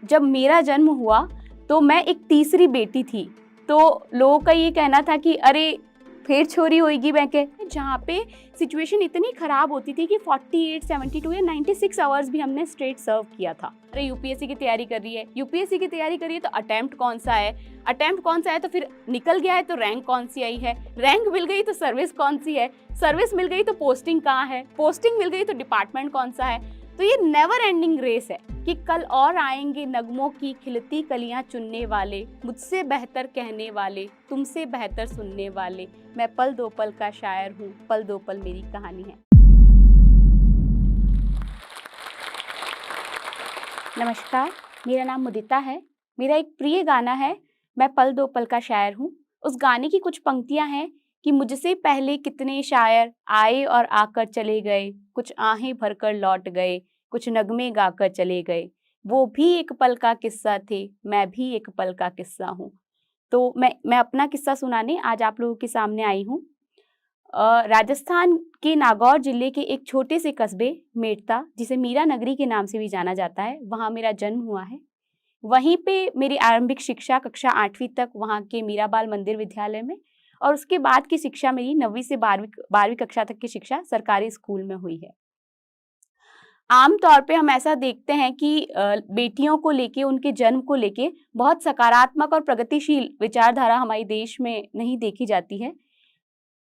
जब मेरा जन्म हुआ तो मैं एक तीसरी बेटी थी। तो लोगों का ये कहना था कि अरे फिर छोरी होएगी बैंके, जहाँ पे सिचुएशन इतनी खराब होती थी कि 48, 72 या 96 आवर्स भी हमने स्ट्रेट सर्व किया था। अरे यूपीएससी की तैयारी कर रही है, यूपीएससी की तैयारी कर रही है तो अटेम्प्ट कौन सा है, अटेम्प्ट कौन सा है तो फिर निकल गया है तो रैंक कौन सी आई है, रैंक मिल गई तो सर्विस कौन सी है, सर्विस मिल गई तो पोस्टिंग कहाँ है, पोस्टिंग मिल गई तो डिपार्टमेंट कौन सा है। तो ये नेवर एंडिंग रेस है कि कल और आएंगे नगमों की खिलती कलियां चुनने वाले, मुझसे बेहतर कहने वाले, तुमसे बेहतर सुनने वाले। मैं पल दो पल का शायर हूँ, पल दो पल मेरी कहानी है। नमस्कार, मेरा नाम मुदिता है। मेरा एक प्रिय गाना है मैं पल दो पल का शायर हूँ। उस गाने की कुछ पंक्तियाँ हैं कि मुझसे पहले कितने शायर आए और आकर चले गए, कुछ आहें भरकर लौट गए, कुछ नगमे गाकर चले गए। वो भी एक पल का किस्सा थे, मैं भी एक पल का किस्सा हूँ। तो मैं अपना किस्सा सुनाने आज आप लोगों के सामने आई हूँ। राजस्थान के नागौर जिले के एक छोटे से कस्बे मेड़ता, जिसे मीरा नगरी के नाम से भी जाना जाता है, वहाँ मेरा जन्म हुआ है। वहीं पे मेरी आरंभिक शिक्षा कक्षा 8वीं तक वहाँ के मीरा बाल मंदिर विद्यालय में, और उसके बाद की शिक्षा मेरी 9वीं से 12वीं कक्षा तक की शिक्षा सरकारी स्कूल में हुई है। आमतौर पे हम ऐसा देखते हैं कि बेटियों को लेके, उनके जन्म को लेके बहुत सकारात्मक और प्रगतिशील विचारधारा हमारे देश में नहीं देखी जाती है।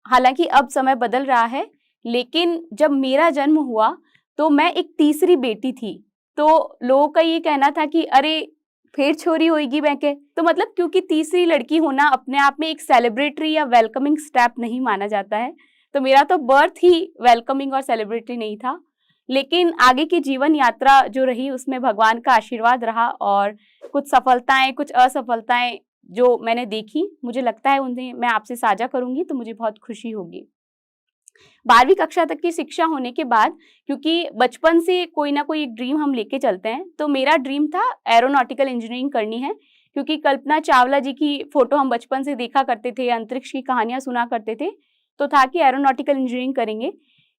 हालांकि अब समय बदल रहा है, लेकिन जब मेरा जन्म हुआ तो मैं एक तीसरी बेटी थी। तो लोगों का ये कहना था कि अरे फिर छोरी होएगी बैंके। तो मतलब क्योंकि तीसरी लड़की होना अपने आप में एक सेलिब्रेटरी या वेलकमिंग स्टेप नहीं माना जाता है, तो मेरा तो बर्थ ही वेलकमिंग और सेलिब्रेटरी नहीं था। लेकिन आगे की जीवन यात्रा जो रही उसमें भगवान का आशीर्वाद रहा, और कुछ सफलताएं, कुछ असफलताएं जो मैंने देखी, मुझे लगता है उन्हें मैं आपसे साझा करूंगी तो मुझे बहुत खुशी होगी। 12वीं कक्षा तक की शिक्षा होने के बाद, क्योंकि बचपन से कोई ना कोई एक ड्रीम हम लेके चलते हैं, तो मेरा ड्रीम था एरोनॉटिकल इंजीनियरिंग करनी है। क्योंकि कल्पना चावला जी की फोटो हम बचपन से देखा करते थे, अंतरिक्ष की कहानियां सुना करते थे, तो था कि एरोनॉटिकल इंजीनियरिंग करेंगे।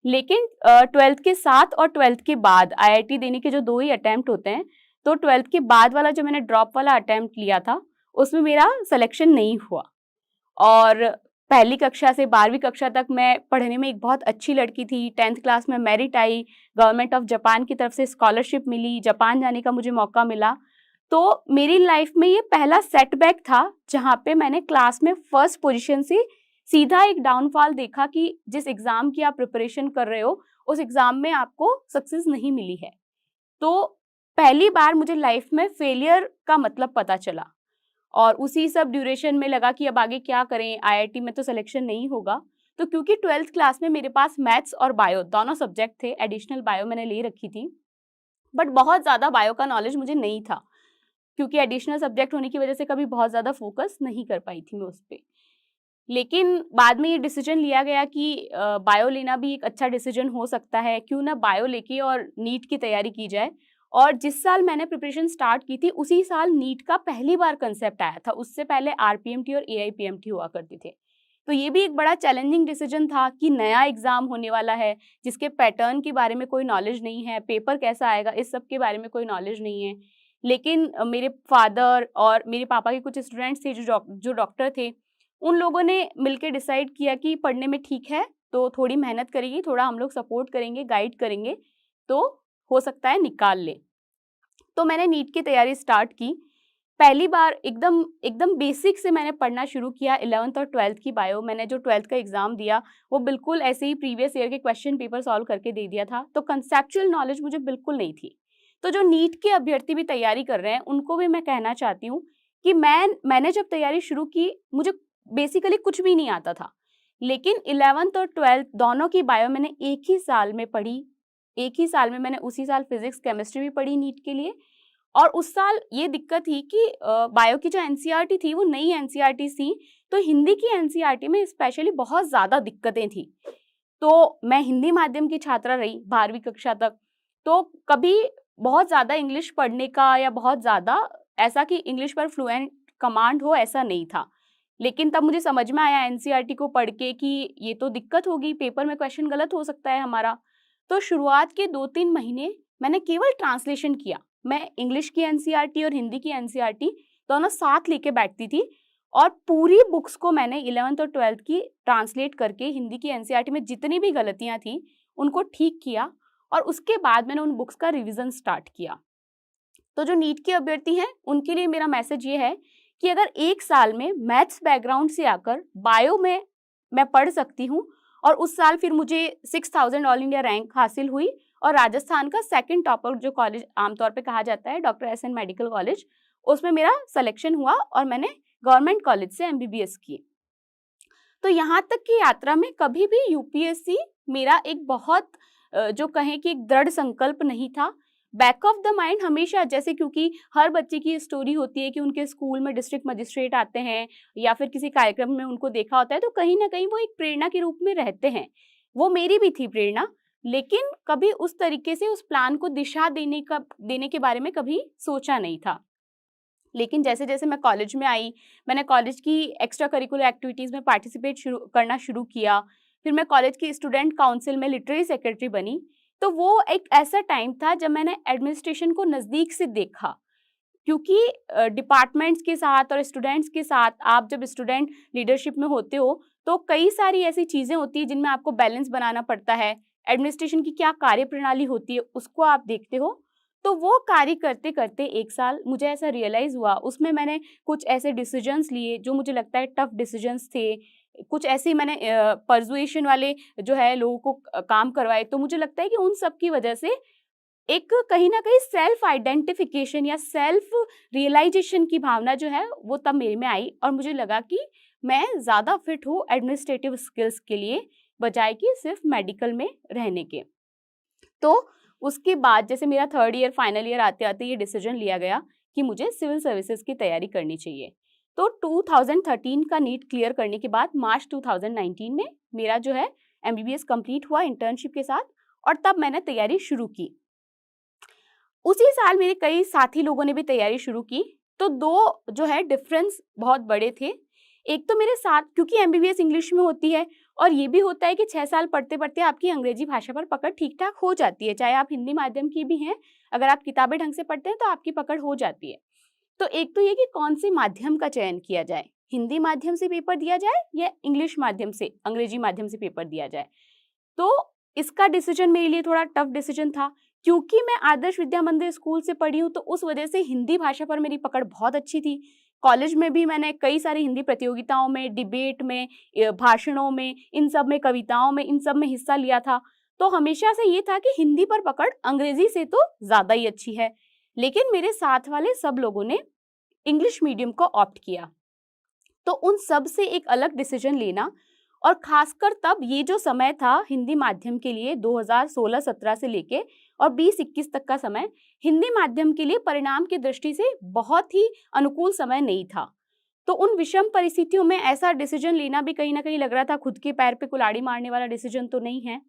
लेकिन 12th के साथ और 12th के बाद आईआईटी देने के जो 2 ही अटेम्प्ट होते हैं, तो 12th के बाद वाला जो मैंने ड्रॉप वाला अटेम्प्ट लिया था उसमें मेरा सिलेक्शन नहीं हुआ। और पहली कक्षा से 12वीं कक्षा तक मैं पढ़ने में एक बहुत अच्छी लड़की थी। 10th क्लास में merit I, government of Japan की तरफ से स्कॉलरशिप मिली, जापान जाने का मुझे मौका मिला। तो मेरी लाइफ में ये पहला सेटबैक था जहाँ पे मैंने क्लास में फर्स्ट पोजीशन से सीधा एक डाउनफॉल देखा कि जिस एग्जाम की आप प्रिपरेशन कर रहे हो उस एग्जाम में आपको सक्सेस नहीं मिली है। तो पहली बार मुझे लाइफ में फेलियर का मतलब पता चला, और उसी सब ड्यूरेशन में लगा कि अब आगे क्या करें, आईआईटी में तो सिलेक्शन नहीं होगा। तो क्योंकि 12th क्लास में मेरे पास मैथ्स और बायो दोनों सब्जेक्ट थे, एडिशनल बायो मैंने ले रखी थी, बट बहुत ज़्यादा बायो का नॉलेज मुझे नहीं था, क्योंकि एडिशनल सब्जेक्ट होने की वजह से कभी बहुत ज़्यादा फोकस नहीं कर पाई थी मैं उस पर। लेकिन बाद में ये डिसीजन लिया गया कि बायो लेना भी एक अच्छा डिसीजन हो सकता है, क्यों ना बायो लेके और नीट की तैयारी की जाए। और जिस साल मैंने प्रिपरेशन स्टार्ट की थी उसी साल नीट का पहली बार कंसेप्ट आया था, उससे पहले आरपीएमटी और एआईपीएमटी हुआ करते थे। तो ये भी एक बड़ा चैलेंजिंग डिसीजन था कि नया एग्जाम होने वाला है, जिसके पैटर्न के बारे में कोई नॉलेज नहीं है, पेपर कैसा आएगा इस सब के बारे में कोई नॉलेज नहीं है। लेकिन मेरे फादर और मेरे पापा के कुछ स्टूडेंट्स थे जो डॉक्टर थे, उन लोगों ने मिलकर डिसाइड किया कि पढ़ने में ठीक है तो थोड़ी मेहनत करेगी, थोड़ा हम लोग सपोर्ट करेंगे, गाइड करेंगे, तो हो सकता है निकाल ले। तो मैंने नीट की तैयारी स्टार्ट की। पहली बार एकदम एकदम बेसिक से मैंने पढ़ना शुरू किया। 11th और 12th की बायो, मैंने जो 12th का एग्जाम दिया वो बिल्कुल ऐसे ही प्रीवियस ईयर के क्वेश्चन पेपर सॉल्व करके दे दिया था, तो कंसेप्चुअल नॉलेज मुझे बिल्कुल नहीं थी। तो जो नीट के अभ्यर्थी भी तैयारी कर रहे हैं उनको भी मैं कहना चाहती हूँ कि मैंने जब तैयारी शुरू की मुझे बेसिकली कुछ भी नहीं आता था, लेकिन 11th और 12th दोनों की बायो मैंने एक ही साल में पढ़ी। एक ही साल में मैंने उसी साल फिजिक्स केमिस्ट्री भी पढ़ी नीट के लिए। और उस साल ये दिक्कत थी कि बायो की जो एनसीईआरटी थी वो नई एनसीईआरटी थी, तो हिंदी की एनसीईआरटी में स्पेशली बहुत ज़्यादा दिक्कतें थी। तो मैं हिंदी माध्यम की छात्रा रही 12वीं कक्षा तक, तो कभी बहुत ज़्यादा इंग्लिश पढ़ने का या बहुत ज़्यादा ऐसा कि इंग्लिश पर फ्लुएंट कमांड हो ऐसा नहीं था। लेकिन तब मुझे समझ में आया एनसीईआरटी को पढ़ के कि ये तो दिक्कत होगी, पेपर में क्वेश्चन गलत हो सकता है हमारा। तो शुरुआत के 2-3 महीने मैंने केवल ट्रांसलेशन किया, मैं इंग्लिश की एनसीईआरटी और हिंदी की एनसीईआरटी दोनों साथ लेके बैठती थी और पूरी बुक्स को मैंने 11th और 12th की ट्रांसलेट करके हिंदी की एनसीईआरटी में जितनी भी गलतियां थी उनको ठीक किया और उसके बाद मैंने उन बुक्स का रिवीजन स्टार्ट किया। तो जो नीट के अभ्यर्थी हैं उनके लिए मेरा मैसेज ये है कि अगर एक साल में मैथ्स बैकग्राउंड से आकर बायो में मैं पढ़ सकती हूँ और उस साल फिर मुझे 6000 ऑल इंडिया रैंक हासिल हुई और राजस्थान का सेकंड टॉपर जो कॉलेज आमतौर पे कहा जाता है डॉक्टर एसएन मेडिकल कॉलेज, उसमें मेरा सिलेक्शन हुआ और मैंने गवर्नमेंट कॉलेज से एमबीबीएस की। तो यहाँ तक की यात्रा में कभी भी यूपीएससी मेरा एक बहुत जो कहें कि एक दृढ़ संकल्प नहीं था। बैक ऑफ द माइंड हमेशा, जैसे क्योंकि हर बच्चे की स्टोरी होती है कि उनके स्कूल में डिस्ट्रिक्ट मजिस्ट्रेट आते हैं या फिर किसी कार्यक्रम में उनको देखा होता है, तो कहीं ना कहीं वो एक प्रेरणा के रूप में रहते हैं। वो मेरी भी थी प्रेरणा, लेकिन कभी उस तरीके से उस प्लान को दिशा देने के बारे में कभी सोचा नहीं था। लेकिन जैसे जैसे मैं कॉलेज में आई, मैंने कॉलेज की एक्स्ट्रा करिकुलर एक्टिविटीज़ में पार्टिसिपेट करना शुरू किया। फिर मैं कॉलेज की स्टूडेंट काउंसिल में लिटरेरी सेक्रेटरी बनी। तो वो एक ऐसा टाइम था जब मैंने एडमिनिस्ट्रेशन को नज़दीक से देखा, क्योंकि डिपार्टमेंट्स के साथ और स्टूडेंट्स के साथ आप जब स्टूडेंट लीडरशिप में होते हो तो कई सारी ऐसी चीज़ें होती हैं जिनमें आपको बैलेंस बनाना पड़ता है। एडमिनिस्ट्रेशन की क्या कार्यप्रणाली होती है उसको आप देखते हो। तो वो कार्य करते करते एक साल मुझे ऐसा रियलाइज़ हुआ, उसमें मैंने कुछ ऐसे डिसीजंस लिए जो मुझे लगता है टफ डिसीजंस थे। कुछ ऐसे मैंने परसुएशन वाले जो है लोगों को काम करवाए। तो मुझे लगता है कि उन सब की वजह से एक कहीं न कहीं सेल्फ आइडेंटिफिकेशन या सेल्फ रियलाइजेशन की भावना जो है वो तब मेरे में आई और मुझे लगा कि मैं ज़्यादा फिट हूँ एडमिनिस्ट्रेटिव स्किल्स के लिए, बजाय कि सिर्फ मेडिकल में रहने के। तो उसके बाद जैसे मेरा 3rd ईयर फाइनल ईयर आते-आते ये डिसीजन लिया गया कि मुझे सिविल सर्विसेज की तैयारी करनी चाहिए। तो 2013 का नीट क्लियर करने के बाद मार्च 2019 में मेरा जो है एमबीबीएस कंप्लीट हुआ इंटर्नशिप के साथ और तब मैंने तैयारी शुरू की। उसी साल मेरे कई साथी लोगों ने भी तैयारी शुरू की, तो 2 जो है डिफरेंस बहुत बड़े थे। एक तो मेरे साथ, क्योंकि एमबीबीएस इंग्लिश में होती है और ये भी होता है कि 6 साल पढ़ते-पढ़ते आपकी अंग्रेजी भाषा पर पकड़ ठीक-ठाक हो जाती है, चाहे आप हिंदी माध्यम की भी हैं, अगर आप किताबें ढंग से पढ़ते हैं तो आपकी पकड़ हो जाती है। तो एक तो ये कि कौन से माध्यम का चयन किया जाए, हिंदी माध्यम से पेपर दिया जाए या इंग्लिश माध्यम से, अंग्रेजी माध्यम से पेपर दिया जाए। तो इसका डिसीजन मेरे लिए थोड़ा टफ डिसीजन था, क्योंकि मैं आदर्श विद्या मंदिर स्कूल से पढ़ी हूँ, तो उस वजह से हिंदी भाषा पर मेरी पकड़ बहुत अच्छी थी। कॉलेज में भी मैंने कई सारी हिंदी प्रतियोगिताओं में, डिबेट में, भाषणों में, इन सब में, कविताओं में, इन सब में हिस्सा लिया था। तो हमेशा से ये था कि हिंदी पर पकड़ अंग्रेजी से तो ज़्यादा ही अच्छी है। लेकिन मेरे साथ वाले सब लोगों ने इंग्लिश मीडियम को ऑप्ट किया। तो उन सब से एक अलग डिसीजन लेना, और खासकर तब ये जो समय था हिंदी माध्यम के लिए 2016-17 से लेके और 20-21 तक का समय हिंदी माध्यम के लिए परिणाम की दृष्टि से बहुत ही अनुकूल समय नहीं था। तो उन विषम परिस्थितियों में ऐसा डिसीजन लेना भी कहीं ना कहीं लग रहा था खुद के पैर पे कुल्हाड़ी मारने वाला डिसीजन तो नहीं है,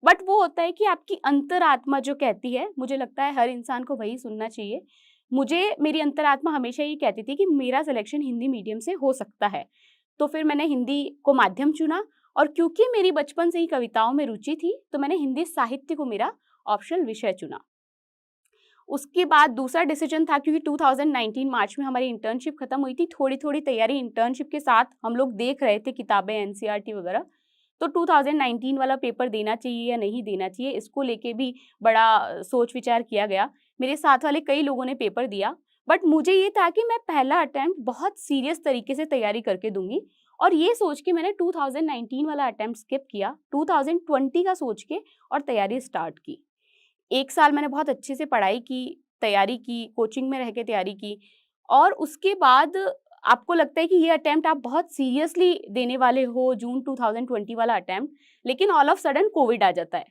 बट वो होता है कि आपकी अंतरात्मा जो कहती है, मुझे लगता है हर इंसान को वही सुनना चाहिए। मुझे मेरी अंतरात्मा हमेशा ये कहती थी कि मेरा सिलेक्शन हिंदी मीडियम से हो सकता है। तो फिर मैंने हिंदी को माध्यम चुना, और क्योंकि मेरी बचपन से ही कविताओं में रुचि थी तो मैंने हिंदी साहित्य को मेरा ऑप्शनल विषय चुना। उसके बाद दूसरा डिसीजन था, क्योंकि 2019 मार्च में हमारी इंटर्नशिप खत्म हुई थी, थोड़ी थोड़ी तैयारी इंटर्नशिप के साथ हम लोग देख रहे थे किताबें, एनसीईआरटी वगैरह। तो 2019 वाला पेपर देना चाहिए या नहीं देना चाहिए, इसको लेके भी बड़ा सोच विचार किया गया। मेरे साथ वाले कई लोगों ने पेपर दिया, बट मुझे ये था कि मैं पहला अटेम्प्ट बहुत सीरियस तरीके से तैयारी करके दूंगी, और ये सोच के मैंने 2019 वाला अटेम्प्ट स्किप किया, 2020 का सोच के और तैयारी स्टार्ट की। एक साल मैंने बहुत अच्छे से पढ़ाई की, तैयारी की, कोचिंग में रह के तैयारी की, और उसके बाद आपको लगता है कि ये अटेम्प्ट आप बहुत सीरियसली देने वाले हो, जून 2020 वाला अटेम्प्ट, लेकिन ऑल ऑफ सडन कोविड आ जाता है,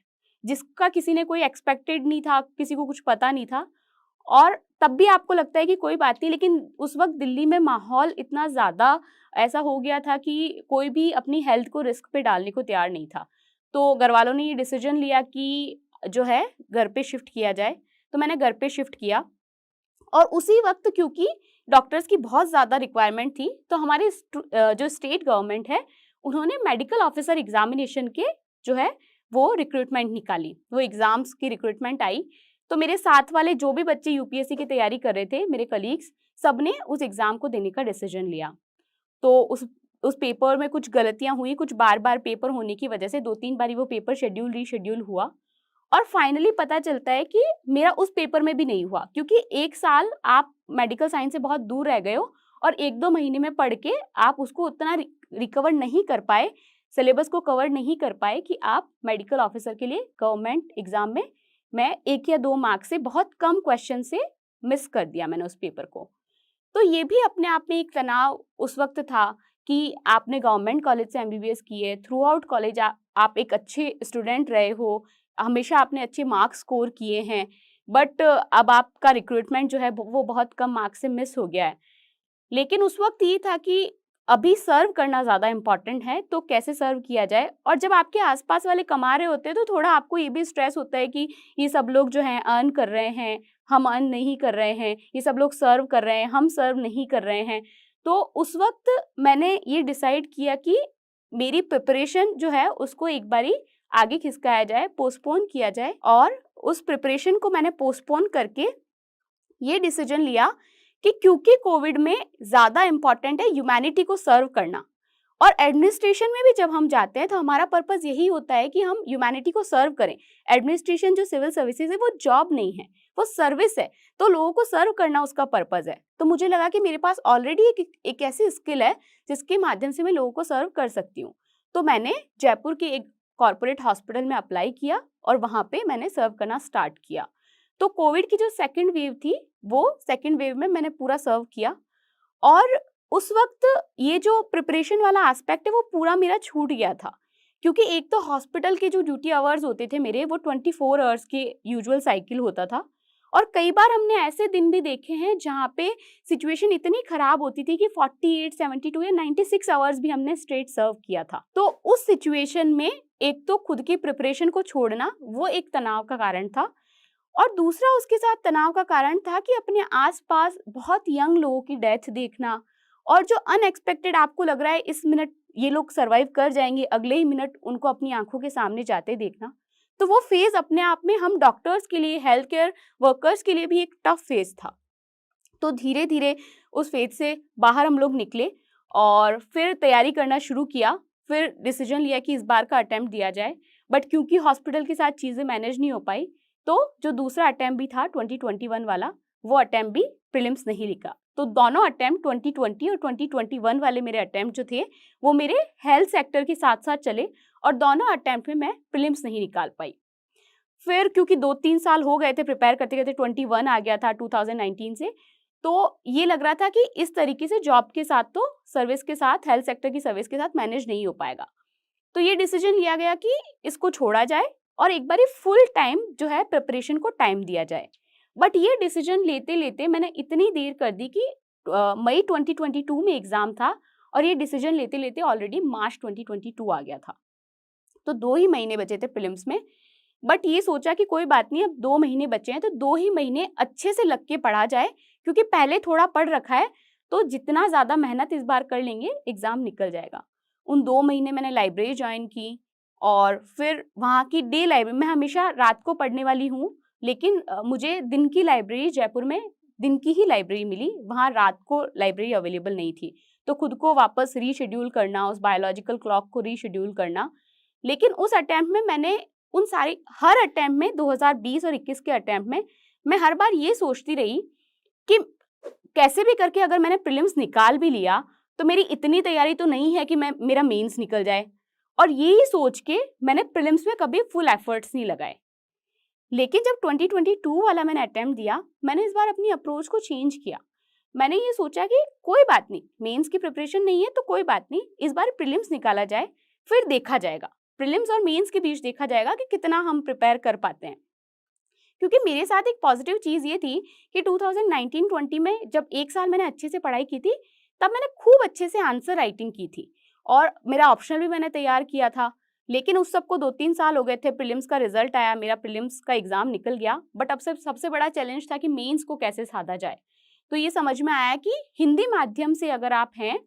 जिसका किसी ने कोई एक्सपेक्टेड नहीं था, किसी को कुछ पता नहीं था। और तब भी आपको लगता है कि कोई बात नहीं, लेकिन उस वक्त दिल्ली में माहौल इतना ज़्यादा ऐसा हो गया था कि कोई भी अपनी हेल्थ को रिस्क पे डालने को तैयार नहीं था। तो घर वालों ने ये डिसीजन लिया कि जो है घर पे शिफ्ट किया जाए, तो मैंने घर पे शिफ्ट किया। और उसी वक्त क्योंकि डॉक्टर्स की बहुत ज़्यादा रिक्वायरमेंट थी, तो हमारे जो स्टेट गवर्नमेंट है उन्होंने मेडिकल ऑफिसर एग्जामिनेशन के जो है वो रिक्रूटमेंट निकाली, वो एग्ज़ाम्स की रिक्रूटमेंट आई। तो मेरे साथ वाले जो भी बच्चे यूपीएससी की तैयारी कर रहे थे, मेरे कलीग्स, सबने उस एग्ज़ाम को देने का डिसीजन लिया। तो उस पेपर में कुछ गलतियाँ हुई, कुछ बार-बार पेपर होने की वजह से 2-3 बारी वो पेपर रीशेड्यूल हुआ और फाइनली पता चलता है कि मेरा उस पेपर में भी नहीं हुआ, क्योंकि 1 साल आप मेडिकल साइंस से बहुत दूर रह गए हो और 1-2 महीने में पढ़ के आप उसको उतना रिकवर नहीं कर पाए, सिलेबस को कवर नहीं कर पाए कि आप मेडिकल ऑफिसर के लिए गवर्नमेंट एग्ज़ाम में मैं 1 या 2 मार्क्स से, बहुत कम क्वेश्चन से मिस कर दिया मैंने उस पेपर को। तो ये भी अपने आप में एक तनाव उस वक़्त था कि आपने गवर्नमेंट कॉलेज से एमबीबीएस की है, थ्रू आउट कॉलेज आप एक अच्छे स्टूडेंट रहे हो, हमेशा आपने अच्छे मार्क्स स्कोर किए हैं, बट अब आपका रिक्रूटमेंट जो है वो बहुत कम मार्क्स से मिस हो गया है। लेकिन उस वक़्त ये था कि अभी सर्व करना ज़्यादा इम्पोर्टेंट है, तो कैसे सर्व किया जाए? और जब आपके आस-पास वाले कमा रहे होते हैं, तो थोड़ा आपको ये भी स्ट्रेस होता है कि ये सब लोग जो हैं अर्न कर रहे हैं, हम अर्न नहीं कर रहे हैं, ये सब लोग सर्व कर रहे हैं, हम सर्व नहीं कर रहे हैं। तो उस वक़्त मैंने ये डिसाइड किया कि मेरी प्रिपरेशन जो है उसको एक बारी आगे खिसकाया जाए, पोस्टपोन किया जाए, और उस प्रिपरेशन को मैंने पोस्टपोन करके ये डिसीजन लिया कि क्योंकि कोविड में ज़्यादा इम्पोर्टेंट है ह्यूमैनिटी को सर्व करना, और एडमिनिस्ट्रेशन में भी जब हम जाते हैं तो हमारा पर्पस यही होता है कि हम ह्यूमैनिटी को सर्व करें। एडमिनिस्ट्रेशन जो सिविल सर्विसेज है वो जॉब नहीं है, वो सर्विस है, तो लोगों को सर्व करना उसका पर्पस है। तो मुझे लगा कि मेरे पास ऑलरेडी एक ऐसी स्किल है जिसके माध्यम से मैं लोगों को सर्व कर सकती हूँ। तो मैंने जयपुर के एक कॉर्पोरेट हॉस्पिटल में अप्लाई किया और वहाँ पे मैंने सर्व करना स्टार्ट किया। तो कोविड की जो सेकेंड वेव थी, वो सेकेंड वेव में मैंने पूरा सर्व किया, और उस वक्त ये जो प्रिपरेशन वाला एस्पेक्ट है वो पूरा मेरा छूट गया था, क्योंकि एक तो हॉस्पिटल के जो ड्यूटी आवर्स होते थे मेरे, वो 24 आवर्स के यूजुअल साइकिल होता था, और कई बार हमने ऐसे दिन भी देखे हैं जहाँ पे सिचुएशन इतनी खराब होती थी कि 48, 72 या 96 आवर्स भी हमने स्ट्रेट सर्व किया था। तो उस सिचुएशन में एक तो खुद की प्रिपरेशन को छोड़ना वो एक तनाव का कारण था, और दूसरा उसके साथ तनाव का कारण था कि अपने आसपास बहुत यंग लोगों की डेथ देखना, और जो अनएक्सपेक्टेड आपको लग रहा है इस मिनट ये लोग सरवाइव कर जाएंगे, अगले ही मिनट उनको अपनी आंखों के सामने जाते देखना, तो वो फेज अपने आप में हम डॉक्टर्स के लिए, हेल्थ केयर वर्कर्स के लिए भी एक टफ फेज था। तो धीरे धीरे उस फेज से बाहर हम लोग निकले और फिर तैयारी करना शुरू किया, फिर डिसीजन लिया कि इस बार का अटेम्प्ट दिया जाए, बट क्योंकि हॉस्पिटल के साथ चीज़ें मैनेज नहीं हो पाई, तो जो दूसरा अटेम्प्ट भी था 2021 वाला, वो अटेम्प्ट भी प्रीलिम्स नहीं लिखा। तो दोनों अटेम्प्ट 2020 और 2021 वाले मेरे अटेम्प्ट जो थे वो मेरे हेल्थ सेक्टर के साथ साथ चले, और दोनों अटेम्प्ट में मैं प्रीलिम्स नहीं निकाल पाई। फिर क्योंकि 2-3 साल हो गए थे प्रिपेयर करते करते, 21 आ गया था 2019 से, तो ये लग रहा था कि इस तरीके से जॉब के साथ, तो सर्विस के साथ, हेल्थ सेक्टर की सर्विस के साथ मैनेज नहीं हो पाएगा। तो ये डिसीजन लिया गया कि इसको छोड़ा जाए और एक बारी फुल टाइम जो है प्रिपरेशन को टाइम दिया जाए। बट ये डिसीजन लेते लेते मैंने इतनी देर कर दी कि मई 2022 में एग्जाम था, और ये डिसीजन लेते लेते ऑलरेडी मार्च 2022 आ गया था। तो 2 ही महीने बचे थे प्रीलिम्स में, बट ये सोचा कि कोई बात नहीं, अब 2 महीने बचे हैं तो 2 ही महीने अच्छे से लग के पढ़ा जाए, क्योंकि पहले थोड़ा पढ़ रखा है, तो जितना ज़्यादा मेहनत इस बार कर लेंगे एग्ज़ाम निकल जाएगा। उन 2 महीने मैंने लाइब्रेरी ज्वाइन की, और फिर वहाँ की डे लाइब्रेरी, मैं हमेशा रात को पढ़ने वाली हूँ, लेकिन मुझे दिन की लाइब्रेरी, जयपुर में दिन की ही लाइब्रेरी मिली, वहाँ रात को लाइब्रेरी अवेलेबल नहीं थी, तो खुद को वापस रीशेड्यूल करना, उस बायोलॉजिकल क्लॉक को रीशेड्यूल करना। लेकिन उस अटेम्प्ट में मैंने उन सारी, हर अटेम्प्ट में 2020 और 21 के अटेम्प्ट में मैं हर बार ये सोचती रही कि कैसे भी करके अगर मैंने प्रीलिम्स निकाल भी लिया तो मेरी इतनी तैयारी तो नहीं है कि मेरा मेंस निकल जाए, और यही सोच के मैंने प्रीलिम्स में कभी फुल एफर्ट्स नहीं लगाए। लेकिन जब 2022 वाला मैंने अटेम्प्ट दिया, मैंने इस बार अपनी अप्रोच को चेंज किया। मैंने ये सोचा कि कोई बात नहीं, मेंस की प्रिपरेशन नहीं है तो कोई बात नहीं, इस बार प्रीलिम्स निकाला जाए, फिर देखा जाएगा, प्रीलिम्स और मेंस के बीच देखा जाएगा कि कितना हम प्रिपेयर कर पाते हैं। क्योंकि मेरे साथ एक पॉजिटिव चीज़ ये थी कि 2019-20 में जब 1 साल मैंने अच्छे से पढ़ाई की थी, तब मैंने खूब अच्छे से आंसर राइटिंग की थी, और मेरा ऑप्शनल भी मैंने तैयार किया था। लेकिन उस सबको 2-3 साल हो गए थे, प्रीलिम्स का रिजल्ट आया, मेरा प्रीलिम्स का एग्ज़ाम निकल गया, बट अब सबसे बड़ा चैलेंज था कि मेंस को कैसे साधा जाए। तो ये समझ में आया कि हिंदी माध्यम से अगर आप हैं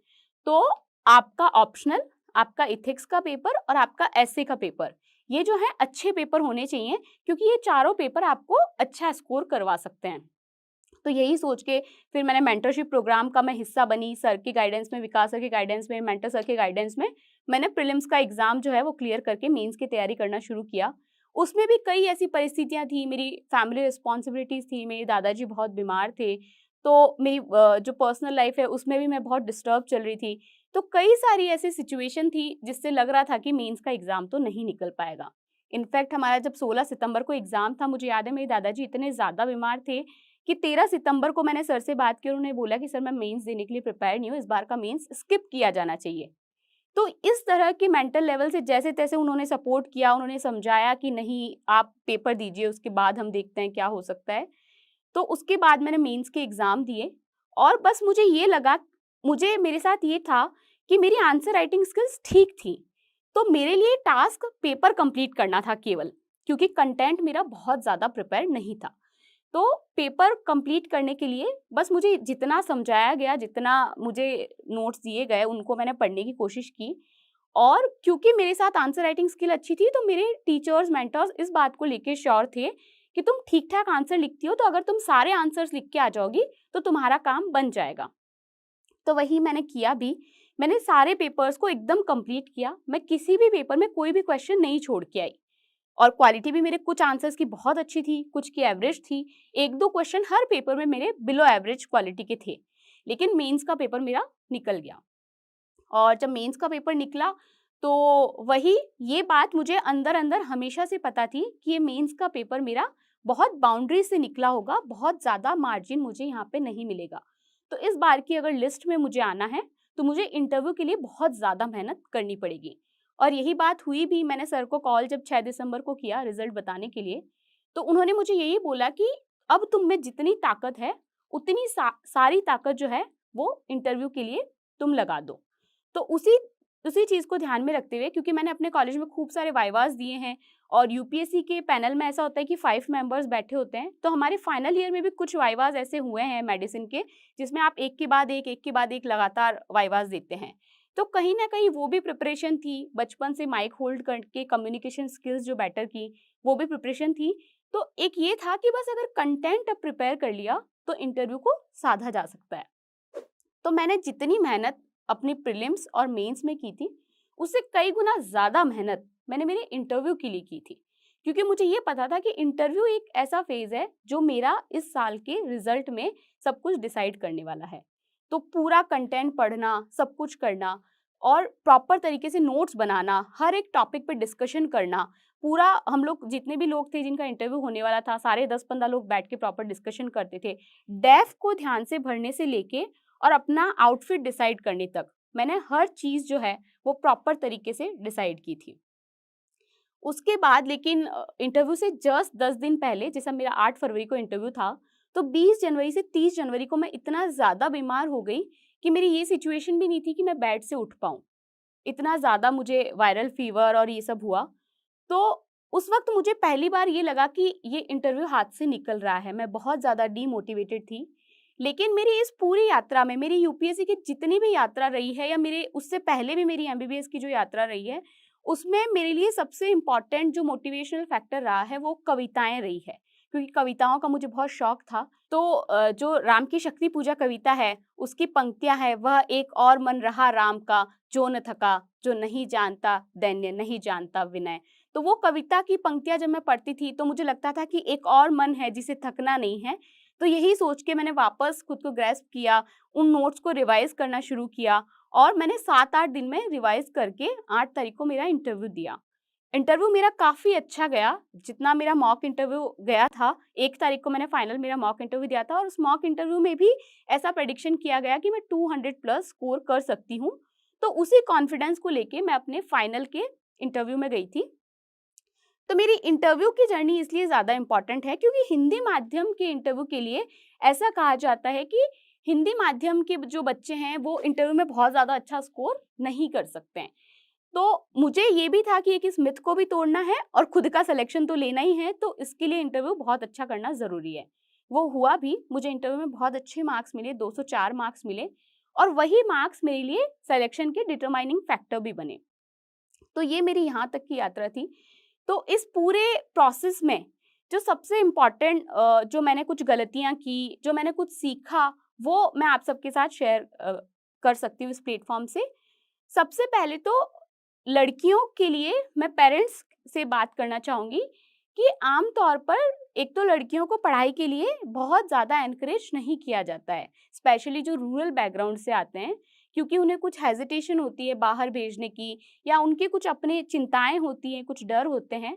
तो आपका ऑप्शनल, आपका इथिक्स का पेपर और आपका एसे का पेपर, ये जो है अच्छे पेपर होने चाहिए, क्योंकि ये चारों पेपर आपको अच्छा स्कोर करवा सकते हैं। तो यही सोच के फिर मैंने मेंटरशिप प्रोग्राम का मैं हिस्सा बनी, सर की गाइडेंस में, विकास सर की गाइडेंस में, मेंटर सर के गाइडेंस में मैंने प्रीलिम्स का एग्ज़ाम जो है वो क्लियर करके मेंस की तैयारी करना शुरू किया। उसमें भी कई ऐसी परिस्थितियाँ थी, मेरी फैमिली रिस्पॉन्सिबिलिटीज़ थी, मेरे दादाजी बहुत बीमार थे, तो मेरी जो पर्सनल लाइफ़ है उसमें भी मैं बहुत डिस्टर्ब चल रही थी। तो कई सारी ऐसी सिचुएशन थी जिससे लग रहा था कि मेंस का एग्ज़ाम तो नहीं निकल पाएगा। इनफैक्ट हमारा जब 16 सितंबर को एग्ज़ाम था, मुझे याद है मेरे दादाजी इतने ज़्यादा बीमार थे कि 13 सितंबर को मैंने सर से बात की और उन्होंने बोला कि सर मैं मेंस देने के लिए प्रिपेयर नहीं हूँ, इस बार का मेंस स्किप किया जाना चाहिए। तो इस तरह के मेंटल लेवल से जैसे-तैसे उन्होंने सपोर्ट किया, उन्होंने समझाया कि नहीं आप पेपर दीजिए, उसके बाद हम देखते हैं क्या हो सकता है। तो उसके बाद मैंने मेंस के एग्ज़ाम दिए और बस मुझे ये लगा, मुझे मेरे साथ ये था कि मेरी आंसर राइटिंग स्किल्स ठीक थी। तो मेरे लिए टास्क पेपर कंप्लीट करना था केवल, क्योंकि कंटेंट मेरा बहुत ज़्यादा प्रिपेयर नहीं था। तो पेपर कंप्लीट करने के लिए बस मुझे जितना समझाया गया, जितना मुझे नोट्स दिए गए, उनको मैंने पढ़ने की कोशिश की। और क्योंकि मेरे साथ आंसर राइटिंग स्किल अच्छी थी, तो मेरे टीचर्स, मेंटर्स इस बात को लेके श्योर थे कि तुम ठीक-ठाक आंसर लिखती हो, तो अगर तुम सारे आंसर्स लिख के आ जाओगी, तो तुम्हारा काम बन जाएगा। तो वही मैंने किया भी। मैंने सारे पेपर्स को एकदम कंप्लीट किया। मैं किसी भी पेपर में कोई भी क्वेश्चन नहीं छोड़ के आई। और क्वालिटी भी मेरे कुछ आंसर्स की बहुत अच्छी थी, कुछ की एवरेज थी। 1-2 क्वेश्चन हर पेपर में मेरे बिलो एवरेज क्वालिटी के थे। लेकिन मेंस का पेपर मेरा निकल गया। और जब मेंस का पेपर निकला, तो वही ये बात मुझे अंदर-अंदर हमेशा से पता थी कि ये मेंस का पेपर मेरा बहुत बाउंड्री से निकला होगा, बहुत ज़्यादा मार्जिन मुझे यहाँ पे नहीं मिलेगा। तो इस बार की अगर लिस्ट में मुझे आना है, तो मुझे इंटरव्यू के लिए बहुत ज़्यादा मेहनत करनी पड़ेगी। और यही बात हुई भी। मैंने सर को कॉल जब 6 दिसंबर को किया रिज़ल्ट बताने के लिए, तो उन्होंने मुझे यही बोला कि अब तुम में जितनी ताकत है, उतनी सारी ताकत जो है, वो इंटरव्यू के लिए तुम लगा दो। तो उसी उसी चीज़ को ध्यान में रखते हुए, क्योंकि मैंने अपने कॉलेज में खूब सारे वाइवाज़ दिए हैं और यूपीएससी के पैनल में ऐसा होता है कि 5 मेंबर्स बैठे होते हैं, तो हमारे फाइनल ईयर में भी कुछ वाइवाज़ ऐसे हुए हैं मेडिसिन के, जिसमें आप एक के बाद एक लगातार वाइवाज़ देते हैं। तो कहीं न कहीं वो भी प्रिपरेशन थी, बचपन से माइक होल्ड करके कम्युनिकेशन स्किल्स जो बेटर की, वो भी प्रिपरेशन थी। तो एक ये था कि बस अगर कंटेंट अब प्रिपेयर कर लिया, तो इंटरव्यू को साधा जा सकता है। तो मैंने जितनी मेहनत अपनी प्रीलिम्स और मेंस में की थी, उससे कई गुना ज़्यादा मेहनत मैंने मेरे इंटरव्यू के लिए की थी। क्योंकि मुझे ये पता था कि इंटरव्यू एक ऐसा फ़ेज़ है, जो मेरा इस साल के रिज़ल्ट में सब कुछ डिसाइड करने वाला है। तो पूरा कंटेंट पढ़ना, सब कुछ करना और प्रॉपर तरीके से नोट्स बनाना, हर एक टॉपिक पे डिस्कशन करना, पूरा हम लोग जितने भी लोग थे जिनका इंटरव्यू होने वाला था, सारे 10-15 लोग बैठ के प्रॉपर डिस्कशन करते थे। डेफ को ध्यान से भरने से लेके और अपना आउटफिट डिसाइड करने तक मैंने हर चीज़ जो है वो प्रॉपर तरीके से डिसाइड की थी। उसके बाद लेकिन इंटरव्यू से जस्ट 10 दिन पहले, जैसा मेरा 8 फरवरी को इंटरव्यू था, तो 20 जनवरी से 30 जनवरी को मैं इतना ज़्यादा बीमार हो गई कि मेरी ये सिचुएशन भी नहीं थी कि मैं बेड से उठ पाऊँ। इतना ज़्यादा मुझे वायरल फ़ीवर और ये सब हुआ। तो उस वक़्त मुझे पहली बार ये लगा कि ये इंटरव्यू हाथ से निकल रहा है। मैं बहुत ज़्यादा डीमोटिवेटेड थी। लेकिन मेरी इस पूरी यात्रा में, मेरी यूपीएससी की जितनी भी यात्रा रही है या मेरे उससे पहले भी मेरी एमबीबीएस की जो यात्रा रही है, उसमें मेरे लिए सबसे इम्पोर्टेंट जो मोटिवेशनल फैक्टर रहा है, वो कविताएँ रही है। क्योंकि कविताओं का मुझे बहुत शौक था। तो जो राम की शक्ति पूजा कविता है, उसकी पंक्तियाँ हैं, वह एक और मन रहा राम का, जो न थका, जो नहीं जानता दैन्य, नहीं जानता विनय। तो वो कविता की पंक्तियाँ जब मैं पढ़ती थी, तो मुझे लगता था कि एक और मन है जिसे थकना नहीं है। तो यही सोच के मैंने वापस खुद को ग्रैस्प किया, उन नोट्स को रिवाइज़ करना शुरू किया और मैंने 7-8 दिन में रिवाइज़ करके 8 तारीख को मेरा इंटरव्यू दिया। इंटरव्यू मेरा काफ़ी अच्छा गया, जितना मेरा मॉक इंटरव्यू गया था। 1 तारीख को मैंने फाइनल मेरा मॉक इंटरव्यू दिया था और उस मॉक इंटरव्यू में भी ऐसा प्रेडिक्शन किया गया कि मैं 200 प्लस स्कोर कर सकती हूँ। तो उसी कॉन्फिडेंस को लेके मैं अपने फाइनल के इंटरव्यू में गई थी। तो मेरी इंटरव्यू की जर्नी इसलिए ज़्यादा इम्पोर्टेंट है, क्योंकि हिंदी माध्यम के इंटरव्यू के लिए ऐसा कहा जाता है कि हिंदी माध्यम के जो बच्चे हैं, वो इंटरव्यू में बहुत ज़्यादा अच्छा स्कोर नहीं कर सकते हैं। तो मुझे ये भी था कि एक इस मिथ को भी तोड़ना है और खुद का सिलेक्शन तो लेना ही है, तो इसके लिए इंटरव्यू बहुत अच्छा करना ज़रूरी है। वो हुआ भी, मुझे इंटरव्यू में बहुत अच्छे मार्क्स मिले, 204 मार्क्स मिले और वही मार्क्स मेरे लिए सिलेक्शन के डिटरमाइनिंग फैक्टर भी बने। तो ये मेरी यहाँ तक की यात्रा थी। तो इस पूरे प्रोसेस में जो सबसे इम्पोर्टेंट जो मैंने कुछ गलतियाँ की, जो मैंने कुछ सीखा, वो मैं आप सबके साथ शेयर कर सकती हूँ इस प्लेटफ़ॉर्म से। सबसे पहले तो लड़कियों के लिए मैं पेरेंट्स से बात करना चाहूँगी कि आम तौर पर एक तो लड़कियों को पढ़ाई के लिए बहुत ज़्यादा एनकरेज नहीं किया जाता है, स्पेशली जो रूरल बैकग्राउंड से आते हैं, क्योंकि उन्हें कुछ हेजिटेशन होती है बाहर भेजने की, या उनके कुछ अपने चिंताएँ होती हैं, कुछ डर होते हैं।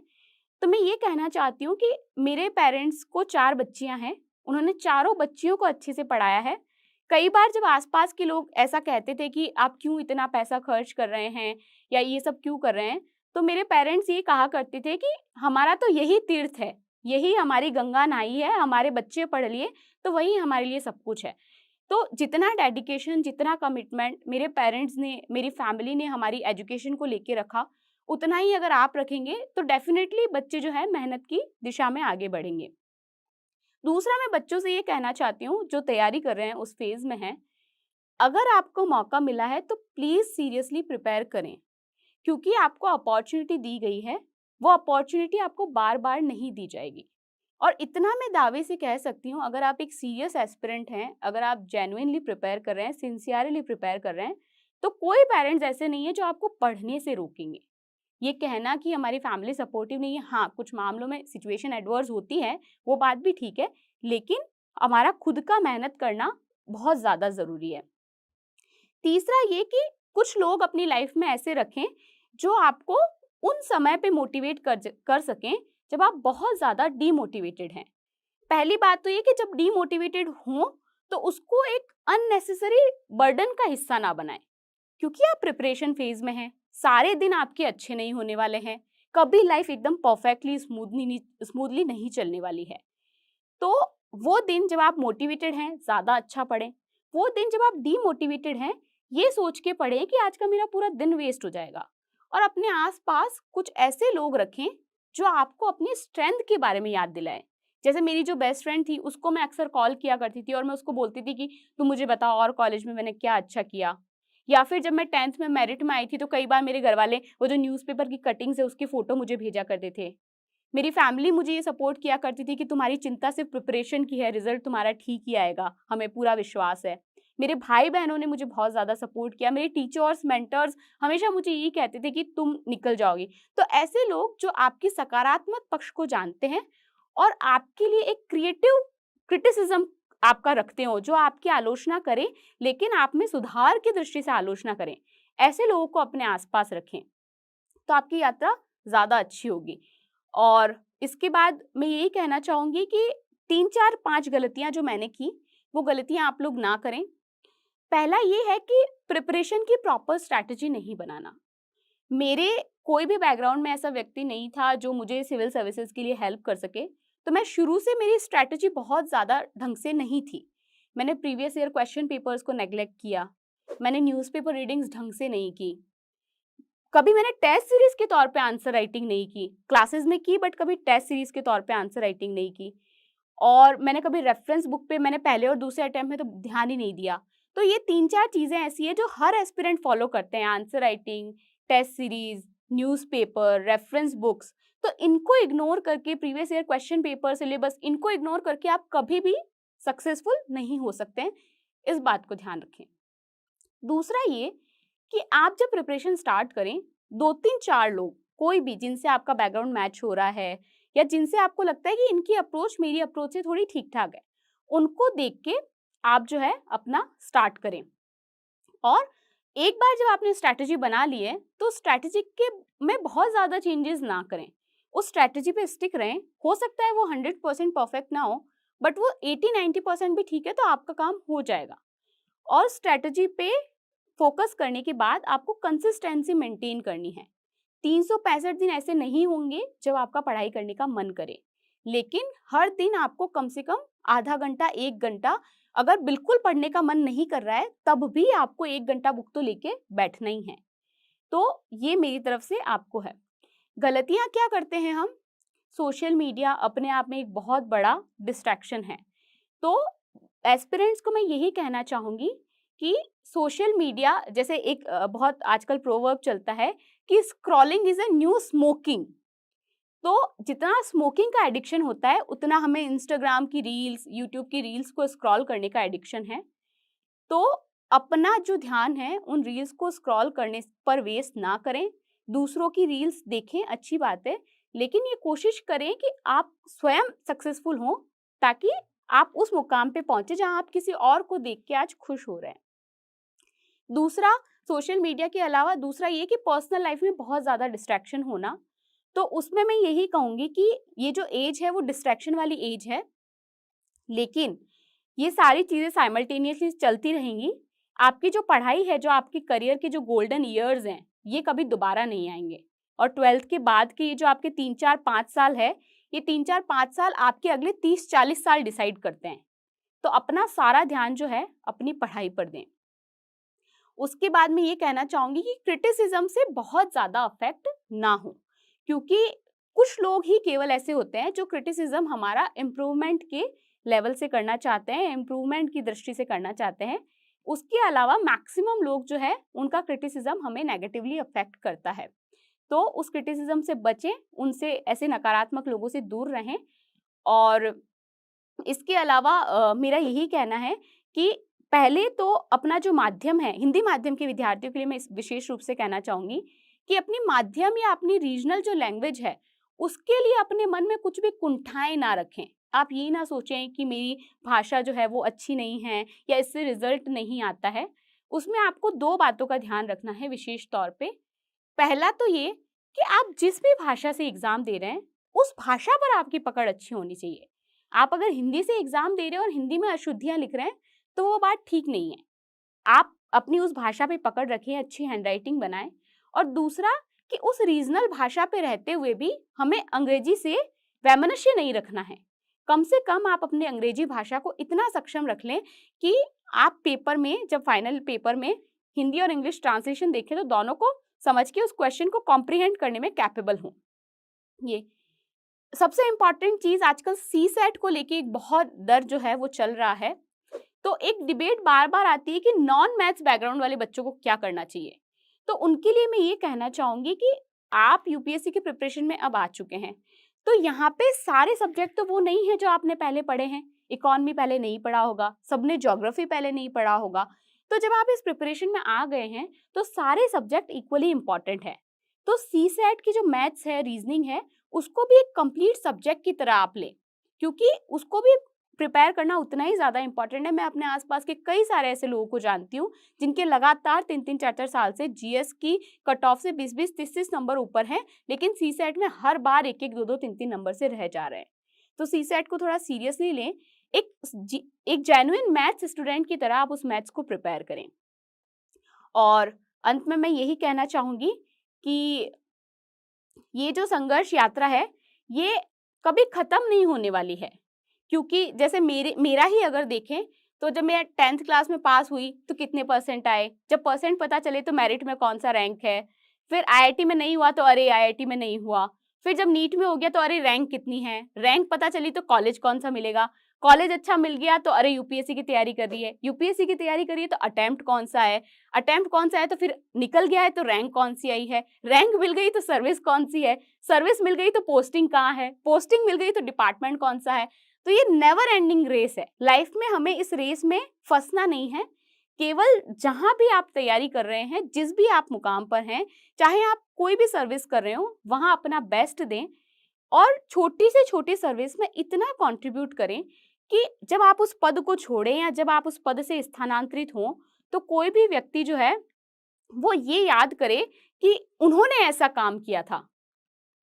तो मैं ये कहना चाहती हूँ कि मेरे पेरेंट्स को 4 बच्चियाँ हैं, उन्होंने चारों बच्चियों को अच्छे से पढ़ाया है। कई बार जब आस-पास के लोग ऐसा कहते थे कि आप क्यों इतना पैसा खर्च कर रहे हैं या ये सब क्यों कर रहे हैं, तो मेरे पेरेंट्स ये कहा करते थे कि हमारा तो यही तीर्थ है, यही हमारी गंगा नहाई है, हमारे बच्चे पढ़ लिए, तो वही हमारे लिए सब कुछ है। तो जितना डेडिकेशन, जितना कमिटमेंट मेरे पेरेंट्स ने, मेरी फैमिली ने हमारी एजुकेशन को लेके रखा, उतना ही अगर आप रखेंगे तो डेफिनेटली बच्चे जो है मेहनत की दिशा में आगे बढ़ेंगे। दूसरा मैं बच्चों से ये कहना चाहती हूँ जो तैयारी कर रहे हैं उस फेज़ में हैं, अगर आपको मौका मिला है तो प्लीज़ सीरियसली प्रिपेयर करें, क्योंकि आपको अपॉर्च्युनिटी दी गई है, वो अपॉर्च्युनिटी आपको बार-बार नहीं दी जाएगी। और इतना मैं दावे से कह सकती हूँ, अगर आप एक सीरियस एस्पिरेंट हैं, अगर आप जेन्युइनली प्रिपेयर कर रहे हैं, सिंसियरली प्रिपेयर कर रहे हैं, तो कोई पेरेंट्स ऐसे नहीं है जो आपको पढ़ने से रोकेंगे। ये कहना कि हमारी फैमिली सपोर्टिव नहीं है, हाँ, कुछ मामलों में सिचुएशन एडवर्स होती है, वो बात भी ठीक है, लेकिन हमारा खुद का मेहनत करना बहुत ज़्यादा ज़रूरी है। तीसरा ये कि कुछ लोग अपनी लाइफ में ऐसे रखें जो आपको उन समय पे मोटिवेट कर सकें जब आप बहुत ज़्यादा डीमोटिवेटेड हैं। पहली बात तो ये कि जब डीमोटिवेटेड हों तो उसको एक अननेसेसरी बर्डन का हिस्सा ना बनाएं, क्योंकि आप प्रिपरेशन फेज में हैं, सारे दिन आपके अच्छे नहीं होने वाले हैं, कभी लाइफ एकदम परफेक्टली स्मूथली नहीं चलने वाली है। तो वो दिन जब आप मोटिवेटेड हैं, ज़्यादा अच्छा पढ़ें। वो दिन जब आप डीमोटिवेटेड हैं, ये सोच के पढ़ें कि आज का मेरा पूरा दिन वेस्ट हो जाएगा। और अपने आस-पास कुछ ऐसे लोग रखें, जो आपको अपनी स्ट्रेंथ के बारे में याद दिलाएँ। जैसे मेरी जो बेस्ट फ्रेंड थी, उसको मैं अक्सर कॉल किया करती थी और मैं उसको बोलती थी कि, "तुम मुझे बताओ और कॉलेज में मैंने क्या अच्छा किया?" या फिर जब मैं 10th में मेरिट में आई थी, तो कई बार मेरे घरवाले वो जो न्यूज़पेपर की कटिंग्स है, उसकी फ़ोटो मुझे भेजा करते थे। मेरी फैमिली मुझे ये सपोर्ट किया करती थी कि तुम्हारी चिंता सिर्फ प्रिपरेशन की है, रिजल्ट तुम्हारा ठीक ही आएगा, हमें पूरा विश्वास है। मेरे भाई-बहनों ने मुझे बहुत ज़्यादा सपोर्ट किया, मेरे टीचर्स, मेंटर्स हमेशा मुझे यही कहते थे कि तुम निकल जाओगी। तो ऐसे लोग जो आपकी सकारात्मक पक्ष को जानते हैं और आपके लिए एक क्रिएटिव क्रिटिसिज्म आपका रखते हो, जो आपकी आलोचना करें, लेकिन आप में सुधार की दृष्टि से आलोचना करें, ऐसे लोगों को अपने आस-पास रखें, तो आपकी यात्रा ज़्यादा अच्छी होगी। और इसके बाद मैं यही कहना चाहूँगी कि 3, 4, 5 गलतियाँ जो मैंने की, वो गलतियाँ आप लोग ना करें। पहला ये है कि प्रिपरेशन की प्रॉपर स्ट्रैटेजी नहीं बनाना। मेरे कोई भी बैकग्राउंड में ऐसा व्यक्ति नहीं था जो मुझे सिविल सर्विसेज़ के लिए हेल्प कर सके, तो मैं शुरू से मेरी स्ट्रैटेजी बहुत ज़्यादा ढंग से नहीं थी। मैंने प्रीवियस ईयर क्वेश्चन पेपर्स को नेग्लेक्ट किया, मैंने न्यूज़पेपर रीडिंग्स ढंग से नहीं की। कभी मैंने टेस्ट सीरीज के तौर पे आंसर राइटिंग नहीं की, क्लासेस में की बट कभी टेस्ट सीरीज के तौर पे आंसर राइटिंग नहीं की। और मैंने कभी रेफरेंस बुक पे मैंने पहले और दूसरे अटेम्प्ट में तो ध्यान ही नहीं दिया। तो ये 3-4 चीज़ें ऐसी हैं जो हर एस्पिरेंट फॉलो करते हैं, answer writing, test series, newspaper, reference books. तो इनको इग्नोर करके, previous year question paper, syllabus, इनको इग्नोर करके आप कभी भी सक्सेसफुल नहीं हो सकते हैं, इस बात को ध्यान रखें। दूसरा ये कि आप जब प्रिपरेशन स्टार्ट करें, 2-3-4 लोग, कोई भी जिनसे आपका बैकग्राउंड मैच हो रहा है या जिनसे आपको लगता है कि इनकी अप्रोच मेरी अप्रोच से थोड़ी ठीक-ठाक है, उनको देख के आप जो है अपना स्टार्ट करें। और एक बार जब आपने स्ट्रैटेजी बना ली है, तो स्ट्रैटेजी के में बहुत ज़्यादा चेंजेस ना करें। उस स्ट्रैटेजी पे स्टिक रहें। हो सकता है वो 100% परफेक्ट ना हो, बट वो 80-90% भी ठीक है, तो आपका काम हो जाएगा। और स्ट्रैटेजी पे फोकस करने के बाद आपको कंसिस्टेंसी मेंटेन करनी है। 365 दिन ऐसे नहीं होंगे जब आपका पढ़ाई करने का मन करे, लेकिन हर दिन आपको कम से कम आधा घंटा, 1 घंटा, अगर बिल्कुल पढ़ने का मन नहीं कर रहा है, तब भी आपको 1 घंटा बुक तो लेके बैठना ही है। तो ये मेरी तरफ से आपको है। गलतियाँ क्या करते हैं हम? सोशल मीडिया अपने आप में एक बहुत बड़ा डिस्ट्रैक्शन है। तो एस्पिरेंट्स को मैं यही कहना चाहूँगी कि सोशल मीडिया जैसे एक बहुत आजकल प्रोवर्ब चलता है कि scrolling is a new smoking. तो जितना स्मोकिंग का एडिक्शन होता है उतना हमें इंस्टाग्राम की रील्स, यूट्यूब की रील्स को स्क्रॉल करने का एडिक्शन है। तो अपना जो ध्यान है उन रील्स को स्क्रॉल करने पर वेस्ट ना करें। दूसरों की रील्स देखें, अच्छी बात है, लेकिन ये कोशिश करें कि आप स्वयं सक्सेसफुल हों, ताकि आप उस मुकाम पे पहुंचे जहां आप किसी और को देख के आज खुश हो रहे हैं। दूसरा, सोशल मीडिया के अलावा दूसरा ये कि पर्सनल लाइफ में बहुत ज़्यादा डिस्ट्रैक्शन होना, तो उसमें मैं यही कहूँगी कि ये जो एज है वो डिस्ट्रैक्शन वाली एज है, लेकिन ये सारी चीज़ें साइमल्टेनियसली चलती रहेंगी। आपकी जो पढ़ाई है, जो आपके करियर के जो गोल्डन ईयर्स हैं, ये कभी दोबारा नहीं आएंगे। और 12th के बाद के ये जो आपके 3-4-5 साल है, ये 3-4-5 साल आपके अगले 30-40 साल डिसाइड करते हैं। तो अपना सारा ध्यान जो है अपनी पढ़ाई पर दें। उसके बाद मैं ये कहना चाहूँगी कि क्रिटिसिज्म से बहुत ज़्यादा अफेक्ट ना हो, क्योंकि कुछ लोग ही केवल ऐसे होते हैं जो क्रिटिसिज्म हमारा इम्प्रूवमेंट के लेवल से करना चाहते हैं, इम्प्रूवमेंट की दृष्टि से करना चाहते हैं। उसके अलावा मैक्सिमम लोग जो है उनका क्रिटिसिज्म हमें नेगेटिवली अफेक्ट करता है। तो उस क्रिटिसिज्म से बचें, उनसे, ऐसे नकारात्मक लोगों से दूर रहें। और इसके अलावा मेरा यही कहना है कि पहले तो अपना जो माध्यम है, हिंदी माध्यम के विद्यार्थियों के लिए मैं इस विशेष रूप से कहना चाहूँगी कि अपनी माध्यम या अपनी रीजनल जो लैंग्वेज है, उसके लिए अपने मन में कुछ भी कुंठाएँ ना रखें। आप ये ना सोचें कि मेरी भाषा जो है वो अच्छी नहीं है या इससे रिज़ल्ट नहीं आता है। उसमें आपको 2 बातों का ध्यान रखना है विशेष तौर पे। पहला तो ये कि आप जिस भी भाषा से एग्ज़ाम दे रहे हैं, उस भाषा पर आपकी पकड़ अच्छी होनी चाहिए। आप अगर हिंदी से एग्ज़ाम दे रहे हो और हिंदी में अशुद्धियाँ लिख रहे हैं, तो वो बात ठीक नहीं है। आप अपनी उस भाषा पे पकड़ रखें, अच्छी हैंडराइटिंग बनाएँ। और दूसरा कि उस रीजनल भाषा पे रहते हुए भी हमें अंग्रेजी से वैमनस्य नहीं रखना है। कम से कम आप अपनी अंग्रेजी भाषा को इतना सक्षम रख लें कि आप पेपर में, जब फाइनल पेपर में हिंदी और इंग्लिश ट्रांसलेशन देखें तो दोनों को समझ के उस क्वेश्चन को कॉम्प्रिहेंड करने में कैपेबल हों। ये सबसे इम्पॉर्टेंट चीज़, आजकल सीसैट को लेके एक बहुत डर जो है वो चल रहा है। तो एक डिबेट बार-बार आती है कि नॉन मैथ्स बैकग्राउंड वाले बच्चों को क्या करना चाहिए। तो उनके लिए मैं ये कहना चाहूँगी कि आप यूपीएससी की प्रिपरेशन में अब आ चुके हैं। तो यहाँ पे सारे सब्जेक्ट तो वो नहीं है जो आपने पहले पढ़े हैं। इकोनॉमी पहले नहीं पढ़ा होगा, सबने ज्योग्राफी पहले नहीं पढ़ा होगा। तो जब आप इस प्रिपरेशन में आ गए हैं, तो सारे सब्जेक्ट इक्वली इम्पॉर्टेंट है। तो सीसैट की जो मैथ्स है, रीजनिंग है, उसको भी एक कंप्लीट सब्जेक्ट की तरह आप लें, क्योंकि उसको भी प्रिपेयर करना उतना ही ज़्यादा इम्पॉर्टेंट है। मैं अपने आसपास के कई सारे ऐसे लोगों को जानती हूँ जिनके लगातार 3-3 4-4 साल से जीएस की कट ऑफ से 20-20 30-30 नंबर ऊपर हैं, लेकिन सीसैट में हर बार 1-1 2-2 3-3 नंबर से रह जा रहे हैं। तो सीसैट को थोड़ा सीरियसली लें। एक जेन्युइन मैथ्स स्टूडेंट की तरह आप उस मैथ्स को प्रिपेयर करें। और अंत में मैं यही कहना चाहूँगी कि ये जो संघर्ष यात्रा है, ये कभी खत्म नहीं होने वाली है। क्योंकि जैसे मेरा ही अगर देखें, तो जब मैं 10th क्लास में पास हुई तो कितने परसेंट आए, जब परसेंट पता चले तो मेरिट में कौन सा रैंक है, फिर आईआईटी में नहीं हुआ तो अरे आईआईटी में नहीं हुआ, फिर जब नीट में हो गया तो अरे रैंक कितनी है, रैंक पता चली तो कॉलेज कौन सा मिलेगा, कॉलेज अच्छा मिल गया तो अरे यूपीएससी की तैयारी कर रही है, यूपीएससी की तैयारी करिए तो अटेम्प्ट कौन सा है, अटेम्प्ट कौन सा है तो फिर निकल गया है तो रैंक कौन सी आई है, रैंक मिल गई तो सर्विस कौन सी है, सर्विस मिल गई तो पोस्टिंग कहाँ है, पोस्टिंग मिल गई तो डिपार्टमेंट कौन सा है। तो ये नेवर एंडिंग रेस है। लाइफ में हमें इस रेस में फंसना नहीं है। केवल जहां भी आप तैयारी कर रहे हैं, जिस भी आप मुकाम पर हैं, चाहे आप कोई भी सर्विस कर रहे हो, वहां अपना बेस्ट दें और छोटी से छोटी सर्विस में इतना कंट्रीब्यूट करें कि जब आप उस पद को छोड़ें या जब आप उस पद से स्थानांतरित हों, तो कोई भी व्यक्ति जो है वो ये याद करे कि उन्होंने ऐसा काम किया था।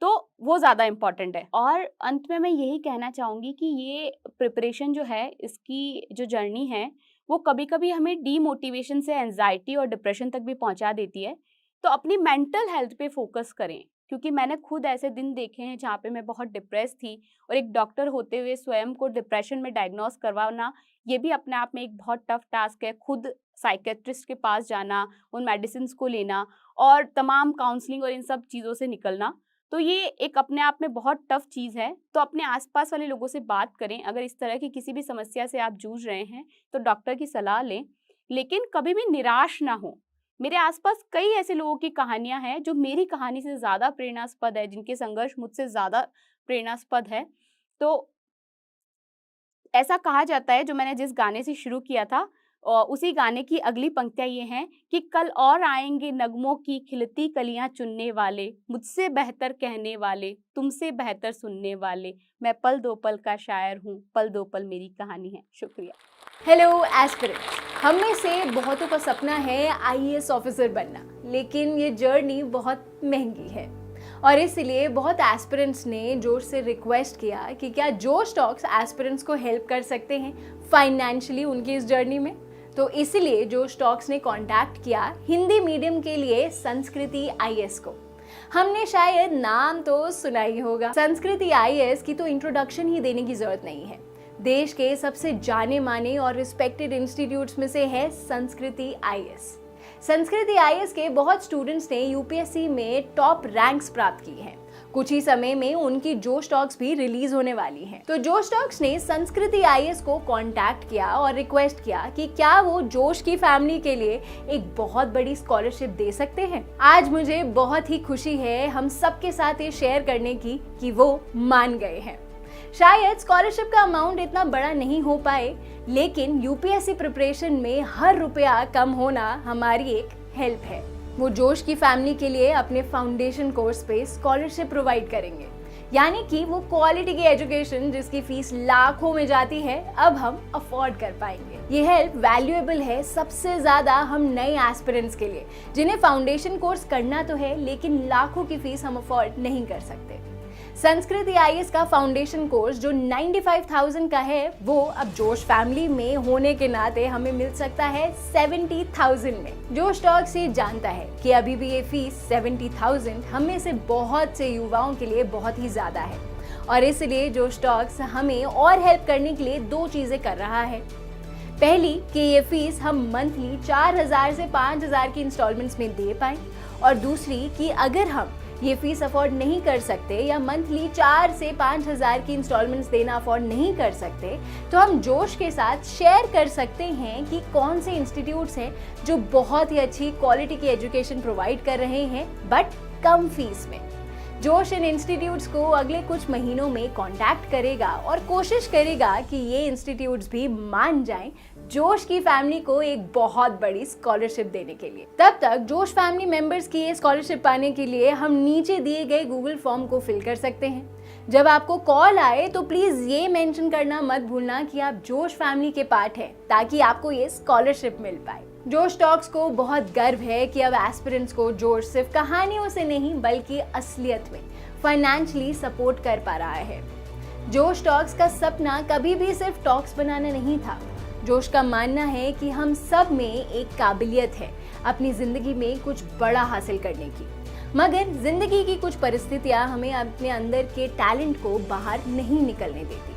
तो वो ज़्यादा इम्पॉर्टेंट है। और अंत में मैं यही कहना चाहूँगी कि ये प्रिपरेशन जो है, इसकी जो जर्नी है, वो कभी-कभी हमें डीमोटिवेशन से एंजाइटी और डिप्रेशन तक भी पहुँचा देती है। तो अपनी मेंटल हेल्थ पे फोकस करें, क्योंकि मैंने खुद ऐसे दिन देखे हैं जहाँ पे मैं बहुत डिप्रेस थी और एक डॉक्टर होते हुए स्वयं को डिप्रेशन में डायग्नोस करवाना, ये भी अपने आप में एक बहुत टफ टास्क है। खुद साइकेट्रिस्ट के पास जाना, उन मेडिसिन को लेना और तमाम काउंसलिंग और इन सब चीज़ों से निकलना, तो ये एक अपने आप में बहुत टफ चीज़ है। तो अपने आसपास वाले लोगों से बात करें। अगर इस तरह की किसी भी समस्या से आप जूझ रहे हैं तो डॉक्टर की सलाह लें, लेकिन कभी भी निराश ना हो। मेरे आसपास कई ऐसे लोगों की कहानियां हैं जो मेरी कहानी से ज़्यादा प्रेरणास्पद है, जिनके संघर्ष मुझसे ज़्यादा प्रेरणास्पद है। तो ऐसा कहा जाता है, जो मैंने जिस गाने से शुरू किया था उसी गाने की अगली पंक्तियाँ ये हैं कि कल और आएँगे नगमों की खिलती कलियाँ चुनने वाले, मुझसे बेहतर कहने वाले, तुमसे बेहतर सुनने वाले, मैं पल दो पल का शायर हूँ, पल दो पल मेरी कहानी है। शुक्रिया। हेलो एस्पिरेंट्स, हम में से बहुतों का सपना है आईएएस ऑफिसर बनना, लेकिन ये जर्नी बहुत महंगी है और इसलिए बहुत एस्पिरेंट्स ने जोश से रिक्वेस्ट किया कि क्या जोश टॉक्स एस्पिरेंट्स को हेल्प कर सकते हैं फाइनेंशियली उनकी इस जर्नी में। तो इसलिए जोश टॉक्स ने कांटेक्ट किया हिंदी मीडियम के लिए संस्कृति आईएएस को। हमने शायद नाम तो सुना ही होगा। संस्कृति आईएएस की तो इंट्रोडक्शन ही देने की जरूरत नहीं है। देश के सबसे जाने माने और रिस्पेक्टेड इंस्टीट्यूट्स में से है संस्कृति आईएएस। संस्कृति आईएएस के बहुत स्टूडेंट्स ने यूपीएससी में टॉप रैंक्स प्राप्त की हैं। कुछ ही समय में उनकी जोश टॉक्स भी रिलीज होने वाली हैं। तो जोश टॉक्स ने संस्कृति आईएएस को कांटेक्ट किया और रिक्वेस्ट किया कि क्या वो जोश की फैमिली के लिए एक बहुत बड़ी स्कॉलरशिप दे सकते हैं। आज मुझे बहुत ही खुशी है हम सबके साथ ये शेयर करने की कि वो मान गए हैं। शायद स्कॉलरशिप का अमाउंट इतना बड़ा नहीं हो पाए, लेकिन यूपीएससी प्रिपरेशन में हर रुपया कम होना हमारी एक हेल्प है। वो जोश की फैमिली के लिए अपने फाउंडेशन कोर्स पे स्कॉलरशिप प्रोवाइड करेंगे, यानी कि वो क्वालिटी की एजुकेशन जिसकी फीस लाखों में जाती है अब हम अफोर्ड कर पाएंगे। ये हेल्प वैल्यूएबल है सबसे ज्यादा हम नए एस्पिरेंट्स के लिए, जिन्हें फाउंडेशन कोर्स करना तो है लेकिन लाखों की फीस हम अफोर्ड नहीं कर सकते। संस्कृति आईएएस का फाउंडेशन कोर्स जो 95,000 का है, वो अब जोश फैमिली में होने के नाते हमें मिल सकता है 70,000 में। जोश टॉक्स ये जानता है कि अभी भी ये फीस 70,000 हम में से बहुत से युवाओं के लिए बहुत ही ज्यादा है और इसलिए जोश टॉक्स हमें और हेल्प करने के लिए दो चीजें कर रहा है। पहली कि ये फीस हम मंथली 4,000 से 5,000 की इंस्टॉलमेंट्स में दे पाएं, और दूसरी कि अगर हम ये फीस अफोर्ड नहीं कर सकते या मंथली 4 से 5,000 की इंस्टॉलमेंट्स देना अफोर्ड नहीं कर सकते, तो हम जोश के साथ शेयर कर सकते हैं कि कौन से इंस्टीट्यूट्स हैं जो बहुत ही अच्छी क्वालिटी की एजुकेशन प्रोवाइड कर रहे हैं बट कम फीस में। जोश इन इंस्टीट्यूट्स को अगले कुछ महीनों में कांटेक्ट करेगा और कोशिश करेगा कि ये इंस्टीट्यूट्स भी मान जाएं जोश की फैमिली को एक बहुत बड़ी स्कॉलरशिप देने के लिए। तब तक जोश फैमिली मेंबर्स की ये स्कॉलरशिप पाने के लिए हम नीचे दिए गए गूगल फॉर्म को फिल कर सकते हैं। जब आपको कॉल आए तो प्लीज ये मेंशन करना मत भूलना कि आप जोश फैमिली के पार्ट हैं, ताकि आपको ये स्कॉलरशिप मिल पाए। जोश टॉक्स को बहुत गर्व है कि अब एस्पिरेंट्स को जोश सिर्फ कहानियों से नहीं बल्कि असलियत में फाइनेंशियली सपोर्ट कर पा रहा है। जोश टॉक्स का सपना कभी भी सिर्फ टॉक्स बनाना नहीं था। जोश का मानना है कि हम सब में एक काबिलियत है अपनी जिंदगी में कुछ बड़ा हासिल करने की, मगर जिंदगी की कुछ परिस्थितियां हमें अपने अंदर के टैलेंट को बाहर नहीं निकलने देती।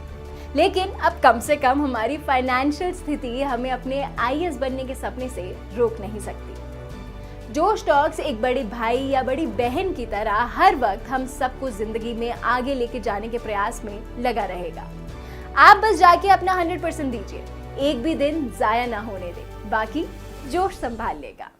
लेकिन अब कम से कम हमारी फाइनेंशियल स्थिति हमें अपने आईएएस बनने के सपने से रोक नहीं सकती। जोश टॉक्स एक बड़े भाई या बड़ी बहन की तरह हर वक्त हम सबको जिंदगी में आगे लेके जाने के प्रयास में लगा रहेगा। आप बस जाके अपना 100% दीजिए, एक भी दिन जाया ना होने दें, बाकी जोश संभाल लेगा।